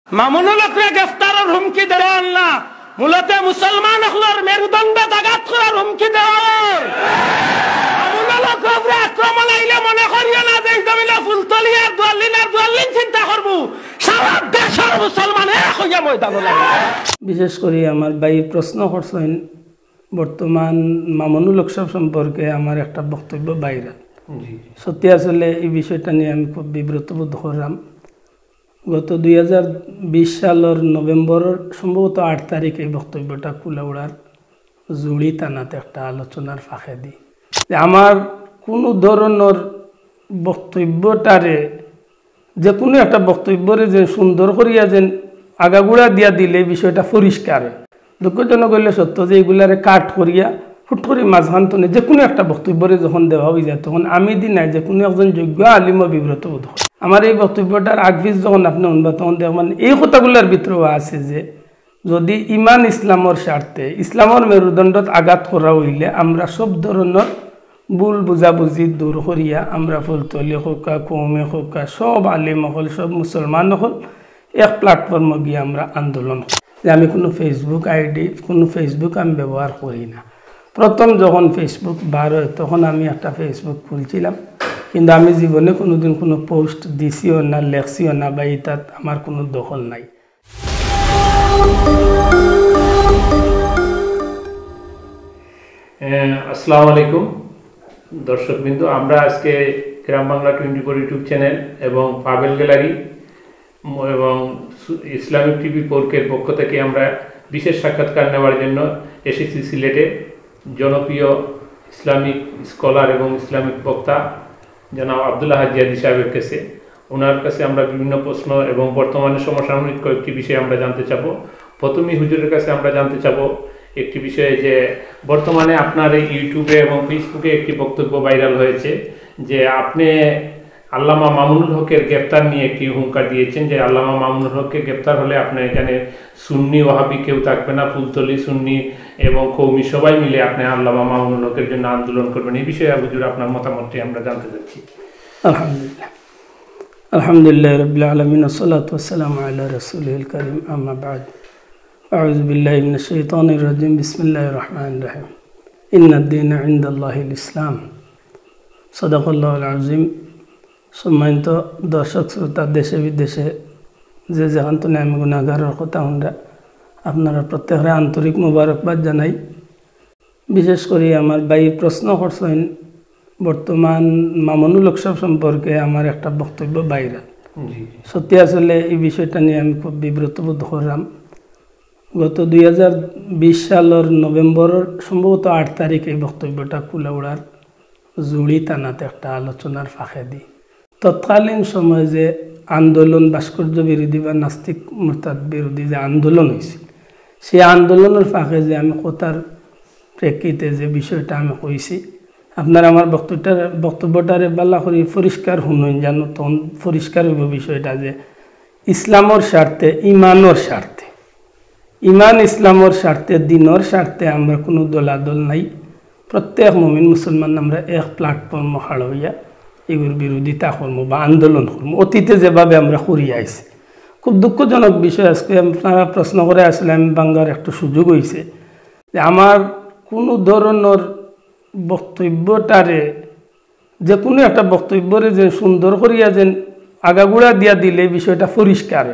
মামুনুল হকরে গ্রেফতারের হুমকি দেওয়ার না, মূলত মুসলমান হকলের মেরুদণ্ডে আঘাত করার হুমকি দেওয়ার। মামুনুল হকরে আক্রমণ আইলে মনে করিও না যে জমিলা ফুলতলি আর দুয়াল্লিন চিন্তা করবো, সারা দেশের মুসলমান এক হইয়া ময়দান লাগে। বিশেষ করে আমার ভাই প্রশ্ন করছেন বর্তমান মামুনুল হক সাহেব সম্পর্কে আমার একটা বক্তব্য বাইরে। সত্যি আসলে এই বিষয়টা নিয়ে আমি খুব বিব্রত বোধ করলাম। গত 2020 সালের নভেম্বরের সম্ভবত 8 তারিখ এই বক্তব্যটা কুলাউড়ার জুড়ি থানাতে একটা আলোচনার ফাঁকে দিই যে আমার কোনো ধরনের বক্তব্যটারে যে কোনো একটা বক্তব্যরে যে সুন্দর করিয়া যেন আগাগুড়া দিয়া দিলে বিষয়টা পরিষ্কার। দুঃখজনক হইলে সত্য যে এইগুলারে কাট করিয়া হুট করে মাঝখান্তনে যে কোনো একটা বক্তব্যরে যখন দেওয়া হয়ে যায় তখন আমি দি নাই যে কোনো একজন যোগ্য আলিম বিব্রত বোধ হয়। আমার এই বক্তব্যটার আগভিজ যখন আপনি শুনবা তখন দেখবেন এই কথাগুলোর ভিতরেও আছে যে যদি ইমান ইসলামের স্বার্থে ইসলামের মেরুদণ্ডত আঘাত করা হইলে আমরা সব ধরনের ভুল বুঝাবুঝি দূর করিয়া আমরা ফুলতলি হোকা কৌমে হোকা সব আলিম হল সব মুসলমান হল এক প্ল্যাটফর্মে গিয়ে আমরা আন্দোলন করি। যে আমি কোনো ফেসবুক আইডি কোনো ফেসবুক আমি ব্যবহার করি না। প্রথম যখন ফেসবুক বার হয় তখন আমি একটা ফেসবুক খুলছিলাম, কিন্তু আমি জীবনে কোনোদিন কোনো পোস্ট দিছিও না, লেখছিও না, বা এটাত আমার কোনো দখল নাই। আসসালামু আলাইকুম দর্শকবৃন্দ, আমরা আজকে গ্রাম বাংলা 24 ইউটিউব চ্যানেল এবং পাবেল গ্যালারি এবং ইসলামিক টিভি পোর্কের পক্ষ থেকে আমরা বিশেষ সাক্ষাৎকার নেওয়ার জন্য এসেছি সিলেটে জনপ্রিয় ইসলামিক স্কলার এবং ইসলামিক বক্তা জনাব আব্দুল্লাহ হাজিয়াদি সাহেবের কাছে। ওনার কাছে আমরা বিভিন্ন প্রশ্ন এবং বর্তমানে সমসাময়িক কয়েকটি বিষয় আমরা জানতে চাবো। প্রথমেই হুজুরের কাছে আমরা জানতে চাবো একটি বিষয়ে যে বর্তমানে আপনার এই ইউটিউবে এবং ফেসবুকে একটি বক্তব্য ভাইরাল হয়েছে যে আপনি আল্লামা মামুনুল হকের গ্রেপ্তার নিয়ে একটি হুঙ্কার দিয়েছেন যে আল্লামা মামুনুল হককে গ্রেপ্তার হলে আপনি এখানে সুন্নি ওয়াহাবি কেউ থাকবে না, ফুলতলি সুন্নি এবং কৌমি সবাই মিলে আপনি আল্লামা মামুনুল হকের জন্য আন্দোলন করবেন। এই বিষয়ে হুজুর আপনার মতামতটি আমরা জানতে চাচ্ছি। আলহামদুলিল্লাহ রাব্বিল আলামিন ওয়াসসালাতু ওয়াসসালামু আলা রাসূলিল কারীম, আম্মা বা'দ। আউযু বিল্লাহি মিনাশ শাইতানির রাজীম, বিসমিল্লাহির রহমানির রহিম। ইন্নাদ-দীনা ইনদাল্লাহিল ইসলাম। সাদাকাল্লাহুল আযীম। সম্মানিত দর্শক শ্রোতা, দেশে বিদেশে যে যেখান থেকে আমি গুনাহগারের কথা শুনরা আপনারা প্রত্যেকের আন্তরিক মোবারকবাদ জানাই। বিশেষ করে আমার ভাই প্রশ্ন করছেন বর্তমান মামুনুল হক সাহেব সম্পর্কে আমার একটা বক্তব্য বাইরে। সত্যি আসলে এই বিষয়টা নিয়ে আমি খুব বিব্রত বোধ করলাম। গত 2020 সালের নভেম্বরের সম্ভবত 8 তারিখ এই বক্তব্যটা কুলাউড়ার জুড়ি থানাতে একটা আলোচনার ফাঁকে দিই। তৎকালীন সময়ে যে আন্দোলন ভাস্কর্য বিরোধী বা নাস্তিক মুরতাদ বিরোধী যে আন্দোলন হয়েছিল, সেই আন্দোলনের ফাঁকে যে আমি কথার প্রেক্ষিতে যে বিষয়টা আমি কইছি আপনার আমার বক্তব্যটারে বালা করে পরিষ্কার শুনুন, জানো তখন পরিষ্কার হইব বিষয়টা যে ইসলামের স্বার্থে ইমানের স্বার্থে ইমান ইসলামের স্বার্থে দিনের স্বার্থে আমরা কোনো দলাদল নাই। প্রত্যেক মুমিন মুসলমান আমরা এক প্ল্যাটফর্ম হাড় হইয়া এগুলোর বিরোধিতা করবো বা আন্দোলন করবো, অতীতে যেভাবে আমরা করিয়া আইছি। খুব দুঃখজনক বিষয় আজকে আপনারা প্রশ্ন করে আসলে আমি বাংলার একটা সুযোগ হয়েছে যে আমার কোনো ধরনের বক্তব্যটারে যে কোনো একটা বক্তব্যরে যে সুন্দর করিয়া যেন আগাগুড়া দিয়া দিলে বিষয়টা পরিষ্কার।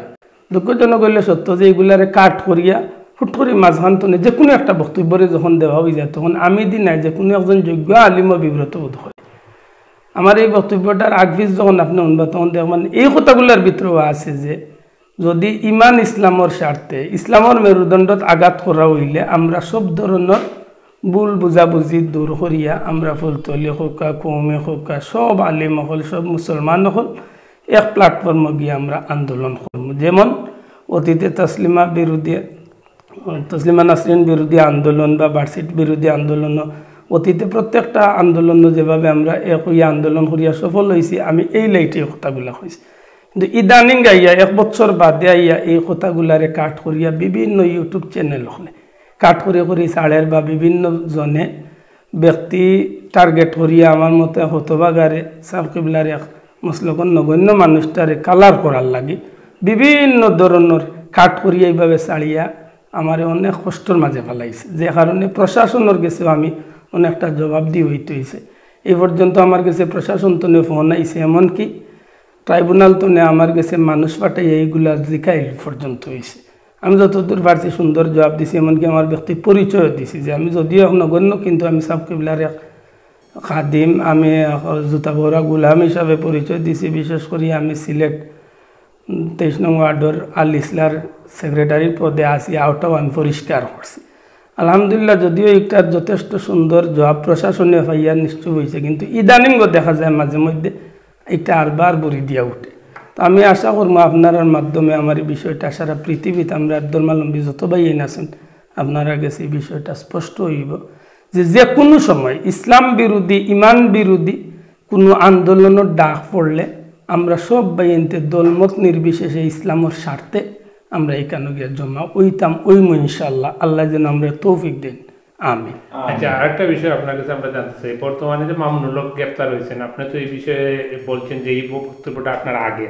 দুঃখজনক হইলে সত্য যে এইগুলারে কাট করিয়া হুট করে মাঝখান্তনে যে কোনো একটা বক্তব্যরে যখন দেওয়া হয়ে যায় তখন আমি দি নাই যে কোনো একজন যোগ্য আলিম বিব্রত বোধ হয়। আমার এই বক্তব্যটার আগভিজ যখন আপনি শুনবা তখন দেখবেন এই কথাগুলোর ভিতরেও আছে যে যদি ইমান ইসলামের স্বার্থে ইসলামের মেরুদণ্ডত আঘাত করা হইলে আমরা সব ধরনের ভুল বুঝাবুঝি দূর করিয়া আমরা ফুলতলি হোকা কৌমে হোকা সব আলিম হল সব মুসলমান হল এক প্ল্যাটফর্মে গিয়ে আমরা আন্দোলন করব। যেমন অতীতে তসলিমা নাসরিন বিরোধী আন্দোলন বা ভার্সিটি বিরোধী আন্দোলন, অতীতে প্রত্যেকটা আন্দোলন যেভাবে আমরা এক হইয়া আন্দোলন করিয়া সফল হয়েছি, আমি এই লাইটে কথাগুলা কইছি। কিন্তু ইদানিং আইয়া 1 বছর বাদে আইয়া এই কথাগুলারে কাট করিয়া বিভিন্ন ইউটিউব চ্যানেল হলে কাট করে ছাড়ের বা বিভিন্ন জনে ব্যক্তি টার্গেট করিয়া আমার মতে হতবাগারে সাবকিবলার এক মসলকন নগণ্য মানুষটারে কালার করার লাগে বিভিন্ন ধরনের কাঠ করিয়া এইভাবে চাড়িয়া আমার অনেক কষ্টর মাঝে ফেলাইছে, যে কারণে প্রশাসনের গেছেও আমি অনেকটা জবাবদি হইতে হয়েছে। এই পর্যন্ত আমার কাছে প্রশাসন তো ফোন আইছে, এমনকি ট্রাইব্যুনাল তো আমার কাছে মানুষ পাঠাই এইগুলা জিকাইল পর্যন্ত হয়েছে। আমি যতদূর পারছি সুন্দর জবাব দিছি, এমনকি আমার ব্যক্তি পরিচয় দিছি যে আমি যদিও নগণ্য কিন্তু আমি সাব কিবলার এক খাদিম, আমি জুতা ভরা গুলাম হিসাবে পরিচয় দিছি। বিশেষ করে আমি সিলেট 23 নং ওয়ার্ডের আল ইসলার সেক্রেটারির পদে আছি, আওটাও আমি পরিষ্কার করছি আলহামদুলিল্লাহ। যদিও একটার যথেষ্ট সুন্দর জবাব প্রশাসনে পাইয়া নিশ্চয় হয়েছে, কিন্তু ইদানিং দেখা যায় মাঝে মধ্যে একটা আরবার বড়ি দিয়া উঠে। তো আমি আশা করবো আপনার মাধ্যমে আমার এই বিষয়টা সারা পৃথিবীতে আমরা ধর্মাবলম্বী যত ভাই আছেন আপনারা কাছে এই বিষয়টা স্পষ্ট হইব যে কোনো সময় ইসলাম বিরোধী ইমান বিরোধী কোনো আন্দোলনের ডাক পড়লে আমরা সব বাইনতে দলমত নির্বিশেষে ইসলামের স্বার্থে আমরা এখানে গিয়ে জমা ওইতাম ওইমু ইনশাআল্লাহ। আল্লাহ যেন আমরা তৌফিক দেন, আমিন। আচ্ছা, আরেকটা বিষয় আপনার কাছে আমরা জানতে চাই, বর্তমানে যে মামুনুল হক গ্রেপ্তার হয়েছেন, আপনি তো এই বিষয়ে বলছেন যে এই বক্তব্যটা আপনার আগে,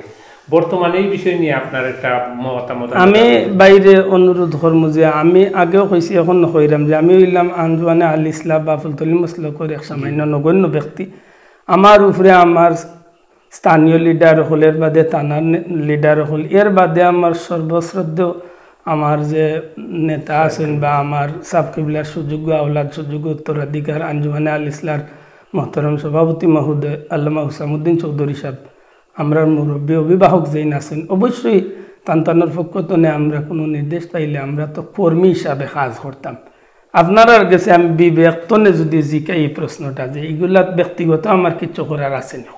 বর্তমানে এই বিষয় নিয়ে আপনার একটা মতামত? আমি বাইরে অনুরোধ করবো যে আমি আগেও কইছি এখন কইরাম যে আমি হইলাম আঞ্জুমানে আল ইসলাম বা ফুলতলি মসলকের এক সামান্য নগণ্য ব্যক্তি। আমার উপরে আমার স্থানীয় লিডার হলের বাদে থানার লিডার হল, এর বাদে আমার সর্বশ্রদ্ধেয় আমার যে নেতা আছেন বা আমার সাব কিবলার সুযোগ্য আওলাদ সুযোগ্য উত্তরাধিকার আঞ্জুমানে আল ইসলার মহতরম সভাপতি মহোদয় আল্লামা হুসামুদ্দিন চৌধুরী সাহেব, আমরা মুরব্বী অভিভাবক যেই আছেন, অবশ্যই তান্তানোর পক্ষ তো আমরা কোনো নির্দেশ পাইলে আমরা তো কর্মী হিসাবে কাজ করতাম। আপনার গেছে আমি বিবেক তনে যদি জিকাই এই প্রশ্নটা যে এগুলা ব্যক্তিগত আমার কিছু করার আছে না,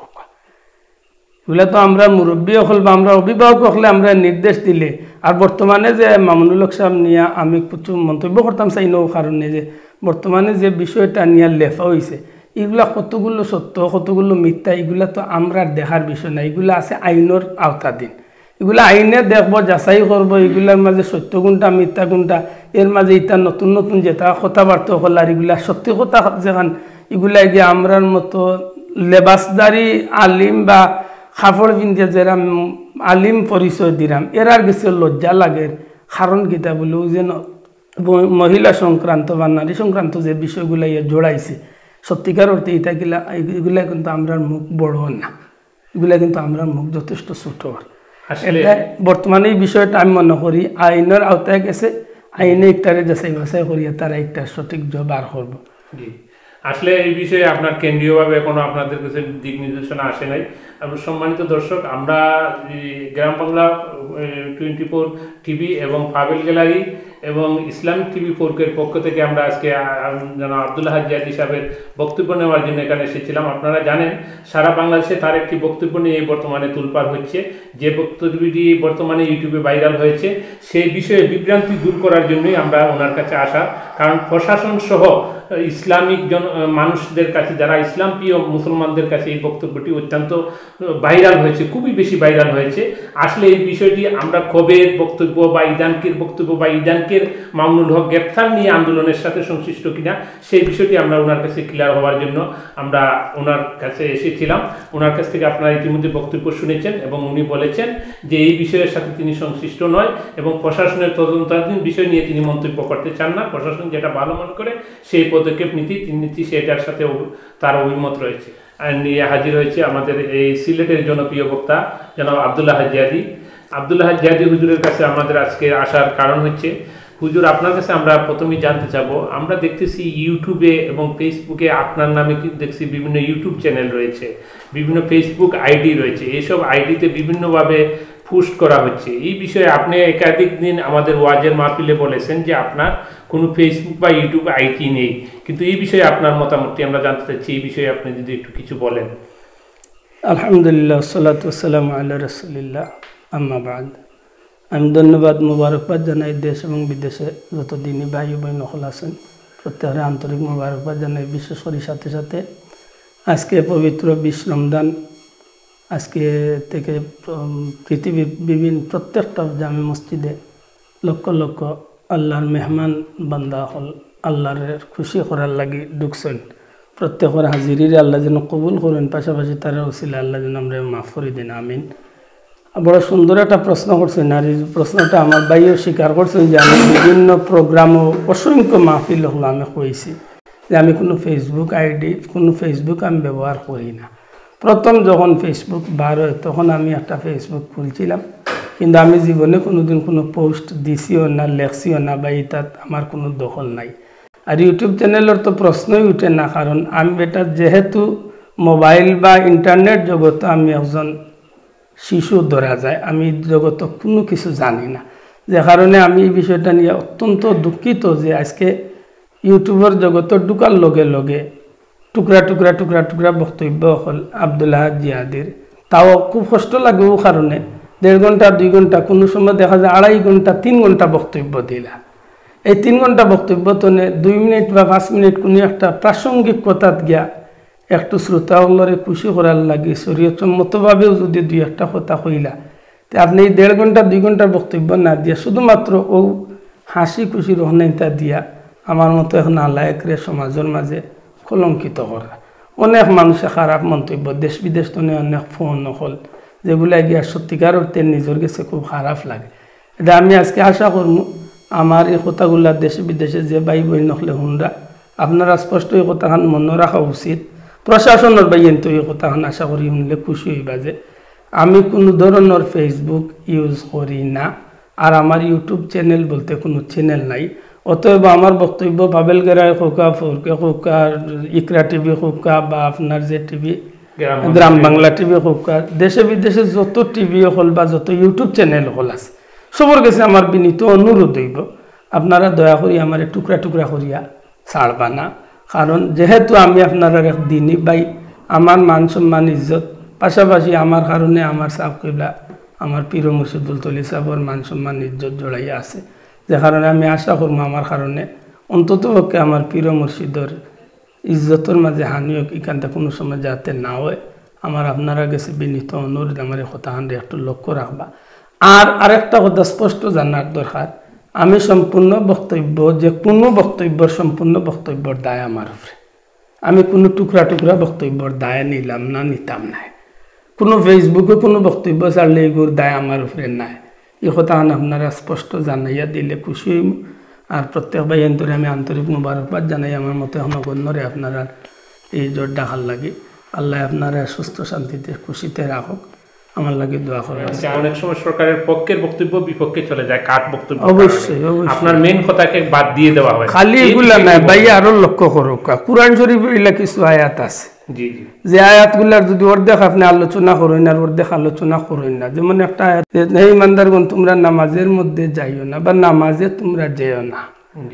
এগুলা তো আমরা মুরব্বী হল বা আমরা অভিভাবক হলে আমরা নির্দেশ দিলে। আর বর্তমানে যে মামুনুল হক সাহেব নিয়ে আমি কিছু মন্তব্য করতাম চাই নৌ কারণে যে বর্তমানে যে বিষয়টা নিয়ে লেখা হয়েছে এগুলা কতগুলো সত্য কতগুলো মিথ্যা এগুলা তো আমরা দেখার বিষয় না, এগুলা আছে আইনের আওতাধীন। এগুলা আইনে দেখবো, যাচাই করবো এগুলার মাঝে সত্য কোনটা মিথ্যা কোনটা, এর মাঝে ইটা নতুন নতুন যেটা কথাবার্তা হল আর এগুলা সত্যি কথা যেখান এগুলা গিয়ে আমরার মতো লেবাসদারি আলিম বা কাপড় পিন্ধিয়ে যারা আলিম পরিচয় দিলাম এরার কিছু লজ্জা লাগে। কারণ কিতা বলে যেন মহিলা সংক্রান্ত বা নারী সংক্রান্ত যে বিষয়গুলা জোড়াইছে সত্যিকার অর্থে এগুলা কিন্তু আমরা মুখ বড় না, এগুলা কিন্তু আমরা মুখ যথেষ্ট ছোট। বর্তমানে এই বিষয়টা আমি মনে করি আইনের আওতায় গেছে, আইনে একটারে যাচাই বাছাই করিয়া তারা একটা সঠিক জবাব করবো। আসলে এই বিষয়ে আপনার কেন্দ্রীয়ভাবে এখনো আপনাদের কাছে দিক নির্দেশনা আসে নাই। সম্মানিত দর্শক, আমরা গ্রাম বাংলা 24 টিভি এবং পাবেল গ্যালারি এবং ইসলামিক টিভি 4 পক্ষ থেকে আমরা আজকে জনাব আব্দুল্লাহ হাজি জিয়াদি সাহেবের বক্তব্য নেওয়ার জন্য এখানে এসেছিলাম। আপনারা জানেন সারা বাংলাদেশে তার একটি বক্তব্য নিয়ে বর্তমানে তোলপাড় হচ্ছে, যে বক্তব্যটি বর্তমানে ইউটিউবে ভাইরাল হয়েছে। সেই বিষয়ে বিভ্রান্তি দূর করার জন্যই আমরা ওনার কাছে আসা, কারণ প্রশাসন সহ ইসলামিক মানুষদের কাছে যারা ইসলাম প্রিয় মুসলমানদের কাছে এই বক্তব্যটি অত্যন্ত ভাইরাল হয়েছে, খুবই বেশি ভাইরাল হয়েছে। আসলে এই বিষয়টি আমরা কবের বক্তব্য বা ইদানকের বক্তব্য বা ইদানকের মামুনুল হক গ্রেপ্তার নিয়ে আন্দোলনের সাথে সংশ্লিষ্ট কিনা সেই বিষয়টি আমরা ওনার কাছে ক্লিয়ার হওয়ার জন্য আমরা ওনার কাছে এসেছিলাম। ওনার কাছ থেকে আপনারা ইতিমধ্যে বক্তব্য শুনেছেন এবং উনি বলেছেন যে এই বিষয়ের সাথে তিনি সংশ্লিষ্ট নয় এবং প্রশাসনের তদন্তাধীন বিষয় নিয়ে তিনি মন্তব্য করতে চান না। প্রশাসন যেটা ভালো মনে করে সেই পদক্ষেপ নীতি সেটার সাথে তার অভিমত রয়েছে। নিয়ে হাজির হয়েছে আমাদের এই সিলেটের জনপ্রিয় বক্তা জনাব আব্দুল্লাহ হাজি জিয়াদি। আব্দুল্লাহ হাজি জিয়াদি হুজুরের কাছে আমাদের আজকে আসার কারণ হচ্ছে, হুজুর আপনার কাছে আমরা প্রথমেই জানতে চাবো, আমরা দেখতেছি ইউটিউবে এবং ফেসবুকে আপনার নামে কিন্তু দেখছি বিভিন্ন ইউটিউব চ্যানেল রয়েছে, বিভিন্ন ফেসবুক আইডি রয়েছে, এইসব আইডিতে বিভিন্নভাবে পোস্ট করা হচ্ছে। এই বিষয়ে আপনি একাধিক দিন আমাদের ওয়াজের মাহফিলে বলেছেন যে আপনার কোনো ফেসবুক বা ইউটিউব আইডি নেই, কিন্তু এই বিষয়ে আপনার মতামতটি আমরা জানতে চাচ্ছি। এই বিষয়ে আপনি যদি একটু কিছু বলেন। আলহামদুলিল্লাহ, সাল্লাতু ওয়াসসালামু আলা রাসূলিল্লাহ, আম্মা বাদ। আমি ধন্যবাদ মুবারকবাদ জানাই দেশ এবং বিদেশে যত দিনই ভাই বোন সকল আছেন প্রত্যেকের আন্তরিক মুবারকবাদ জানাই। বিশেষ করে সাথে সাথে আজকে পবিত্র 20 রমজান, আজকে থেকে পৃথিবীর বিভিন্ন প্রত্যেকটা জামে মসজিদে লক্ষ লক্ষ আল্লাহর মেহমান বান্দা হল আল্লাহর খুশি করার লাগি ঢুকছেন। প্রত্যেকের হাজিরির আল্লাহ যেন কবুল করেন, পাশাপাশি তারা উসিলা আল্লাহ যেন আমরা মাফ করে দিন, আমিন। বড় সুন্দর একটা প্রশ্ন করছেন, আর এই প্রশ্নটা আমার ভাইও স্বীকার করছেন যে আমি বিভিন্ন প্রোগ্রাম ও অসংখ্য মাহফিল হলো আমি কইছি যে আমি কোনো ফেসবুক আইডি কোনো ফেসবুক আমি ব্যবহার করি না। প্রথম যখন ফেসবুক বার হয় তখন আমি একটা ফেসবুক খুলছিলাম, কিন্তু আমি জীবনে কোনোদিন কোনো পোস্ট দিছিও না, লেখছিও না, বা এটাত আমার কোনো দখল নাই। আর ইউটিউব চ্যানেলের তো প্রশ্নই উঠে না, কারণ আমি এটা যেহেতু মোবাইল বা ইন্টারনেট জগতে আমি একজন শিশু ধরা যায়, আমি জগত কোনো কিছু জানি না, যে কারণে আমি এই বিষয়টা নিয়ে অত্যন্ত দুঃখিত যে আজকে ইউটিউবের জগতে ঢুকার লগে লগে টুকরা টুকরা টুকরা টুকরা বক্তব্য হল আব্দুল্লাহ জিয়াদির, তাও খুব কষ্ট লাগে ও কারণে 1.5 ঘন্টা 2 ঘন্টা, কোনো সময় দেখা যায় 2.5 ঘন্টা 3 ঘন্টা বক্তব্য দিলা। এই 3 ঘন্টা বক্তব্য তো 2 মিনিট বা 5 মিনিট কোনো একটা প্রাসঙ্গিক কথাত গিয়া একটু শ্রোতাগুলোরে খুশি করার লাগে শরীয়তসম্মতভাবেও যদি 2-1 কথা কইলা, তো আপনি 1.5 ঘন্টা 2 ঘন্টার বক্তব্য না দিয়া শুধুমাত্র ও হাসি খুশির অনেকটা দিয়া আমার মতো এখন আল্লাহরে সমাজের মাঝে কলঙ্কিত করা। অনেক মানুষে খারাপ মন্তব্য, দেশ বিদেশ তো অনেক ফোন হল যেগুলা গিয়া সত্যিকার অর্থে নিজের কাছে খুব খারাপ লাগে। এটা আমি আজকে আশা করবো আমার এই কথাগুলা দেশে বিদেশে যে ভাই বই নকলে হুনরা আপনারা স্পষ্ট এই কথাখান মনে রাখা উচিত। প্রশাসনের বাইন তো এই কথাখান আশা করি শুনলে খুশি হইবা যে আমি কোনো ধরনের ফেসবুক ইউজ করি না, আর আমার ইউটিউব চ্যানেল বলতে কোনো চ্যানেল নাই। অতএব আমার বক্তব্য পাবেল গেরায় হোকা, ফোরকে হোকা, ইকরা টিভি হোকা, বা আপনার যে টিভি গ্রাম বাংলা টিভি হোকা, দেশে বিদেশে যত টিভি হল বা যত ইউটিউব চ্যানেল হল আছে সবর কাছে আমার বিনীত অনুরোধ হইব আপনারা দয়া করি আমার টুকরা টুকরা করিয়া ছাড়বা না। কারণ যেহেতু আমি আপনারা এক দিনই ভাই, আমার মান সম্মান ইজ্জত পাশাপাশি আমার কারণে আমার সাহেব কিবলা আমার পীর মুর্শিদুল তলি সাহেবের মান সম্মান ইজ্জত জড়াইয়া আছে, যে কারণে আমি আশা করবো আমার কারণে অন্তত পক্ষে আমার পীর মুর্শিদের ইজ্জতের মাঝে হানি হোক এখানটা কোনো সময় যাতে না হয়। আমার আপনারা গেছে বিনীত অনুরোধ আমার এই কথাখানটা একটু লক্ষ্য রাখবা। আর আরেকটা কথা স্পষ্ট জানার দরকার, আমি সম্পূর্ণ বক্তব্য যে কোনো বক্তব্যের সম্পূর্ণ বক্তব্যের দায় আমার উপরে, আমি কোনো টুকরা টুকরা বক্তব্যের দায় নিলাম না, নিতাম নাই। কোনো ফেসবুকে কোনো বক্তব্য ছাড়লে এগুলোর দায় আমার উপরে নাই। এই কথা আপনারা স্পষ্ট জানাইয়া দিলে খুশি হইম। আর প্রত্যেক ভাইয়ের ধরে আমি আন্তরিক মুবারকবাদ জানাই আমার মতো অনগণ্যরে আপনারা এই জোর ডাকার লাগে। আল্লাহ আপনারা সুস্থ শান্তিতে খুশিতে রাখুক, আমার লাগে দোয়া করবেন। অনেক সময় সরকারের পক্ষের বক্তব্য বিপক্ষে চলে যায়, কাট বক্তব্য অবশ্যই আপনার মেইন কথাকে বাদ দিয়ে দেওয়া হয়। খালি এগুলা নাই ভাই, আরো লক্ষ্য করুক কুরআন শরীফ এগুলা কিছু আয়াত আছে যে আয়াতগুলার যদি অর্ধেক আপনি আলোচনা করেন আর অর্ধেক আলোচনা করেন না। যেমন একটা আয়াত, হে ইমানদারগণ তোমরা নামাজের মধ্যে যাইও না বা নামাজে তোমরা যেও না,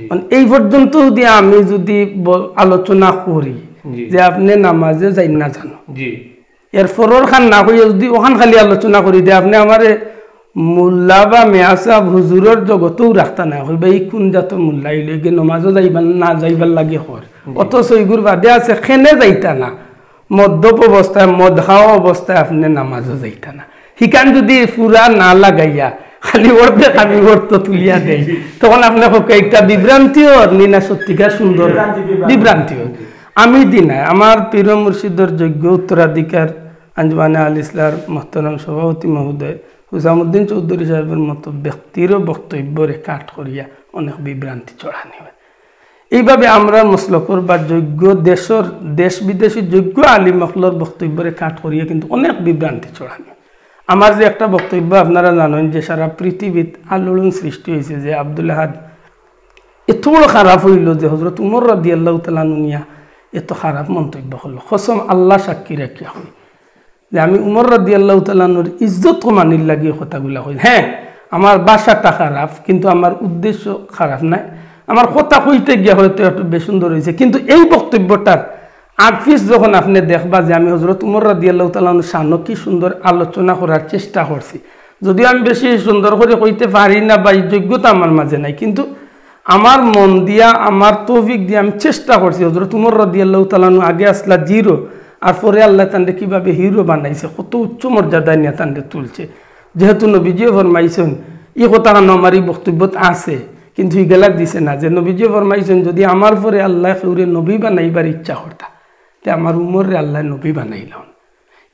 মানে এই পর্যন্ত যদি আমি যদি আলোচনা করি যে আপনি নামাজে যাই না জানো, এরপরের খান না হইয়া যদি ওখান খালি আলোচনা করি দে আপনি আমার মোল্লা বা মেয়াসা হুজুরের জগতেও রাখতা না হইবা এই কোন জাতের মোল্লা ইলে নমাজও যাইবার না যাইবার লাগে হর, অথচ এইগুর বাদে আছে খেনে যাইতা না, মদ্যপ অবস্থায় মদ খাওয়া অবস্থায় আপনি নামাজও যাইতা না। হিকান যদি পুরা না লাগাইয়া খালি অর্ধেক আমি অর্থ তুলিয়া দেয় তখন আপনার পক্ষে একটা বিভ্রান্তিও না সত্যিকার সুন্দর বিভ্রান্তিও। আমি দিনাই আমার পীর মুর্শিদের যোগ্য উত্তরাধিকার আঞ্জমানে আল ইসলার মোহতারাম সভাপতি মহোদয় হুসামুদ্দিন চৌধুরী সাহেবের মতো ব্যক্তিরও বক্তব্যরে কাট করিয়া অনেক বিভ্রান্তি চড়ানি হয়। এইভাবে আমরা মসলকর বা যোগ্য দেশ বিদেশি যোগ্য আলিম মখলর বক্তব্যরে কাট করিয়া কিন্তু অনেক বিভ্রান্তি চড়ানি। আমার যে একটা বক্তব্য আপনারা জানেন যে সারা পৃথিবীত আলোড়ন সৃষ্টি হয়েছে যে আব্দুল আহাদ এত বড় খারাপ হইল যে হযরত উমর রাদিয়াল্লাহু তাআলা নুনিয়া এত খারাপ মন্তব্য হলো। কসম আল্লাহ সাক্ষী রাখিয়া হই যে আমি উমর রাদিয়াল্লাহু তাআলার ইজ্জত কমানির লাগিয়ে কথাগুলা হই। হ্যাঁ আমার ভাষাটা খারাপ কিন্তু আমার উদ্দেশ্য খারাপ নাই, আমার কথা কইতে গিয়া হয়তো একটু বেসুন্দর হয়েছে, কিন্তু এই বক্তব্যটার আগফিস যখন আপনি দেখবা যে আমি হযরত উমর রাদিয়াল্লাহু তাআলার শান কি সুন্দর আলোচনা করার চেষ্টা করছি, যদিও আমি বেশি সুন্দর করে কইতে পারি না বা এই যোগ্যতা আমার মাঝে নাই, কিন্তু আমার মন দিয়া আমার তৌফিক দিয়ে আমি চেষ্টা করছি। হযরত উমর রাদিয়াল্লাহু তাআলা আগে আসলা জিরো আর পরে আল্লাহ তান্ডে কিভাবে হিরো বানাইছে, কত উচ্চ মর্যাদায় নিয়ে তান্ডে তুলছে। যেহেতু নবীজিও ফরমাইছেন এই কথা আমার এই বক্তব্যত আছে, কিন্তু ইগেলা দিছে না যে নবীজিও ফরমাইছেন যদি আমার পরে আল্লাহ কেউরে নবী বানাইবার ইচ্ছা করতা তে আমার উমরে আল্লাহ নবী বানাইলাম।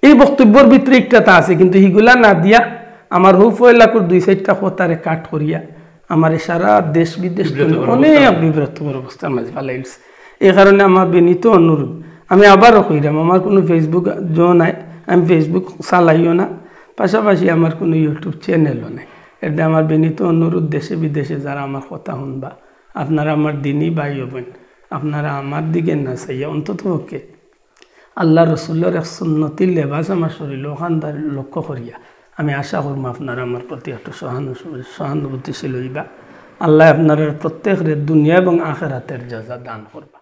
এই বক্তব্যের ভিতরে একটা আছে, কিন্তু হিগুলা না দিয়া আমার হুফ এলাকার 2-4টা কথারে কাট করিয়া আমার সারা দেশ বিদেশ অনেক বিব্রতকর অবস্থার মাঝে ফেলাইছে। এই কারণে আমার বিনীত অনুরোধ, আমি আবারও কইরাম, আমার কোনো ফেসবুক নাই, আমি ফেসবুক চালাইও না, পাশাপাশি আমার কোনো ইউটিউব চ্যানেলও নেই। এটা আমার বিনীত অনুরোধ, দেশে বিদেশে যারা আমার কথা শুনবা, আপনারা আমার দিনই ভাই হবেন, আপনারা আমার দিকে না চাইয়া অন্তত পক্ষে আল্লাহ রসুল্লার এক সুন্নতির লেবাস আমার শরীর ওখানদার লক্ষ্য করিয়া আমি আশা করবো আপনারা আমার প্রতি একটু সহানুভূতিশীল হইবা। আল্লাহ আপনারা প্রত্যেকের দুনিয়া এবং আখেরাতের জাযা দান করবা।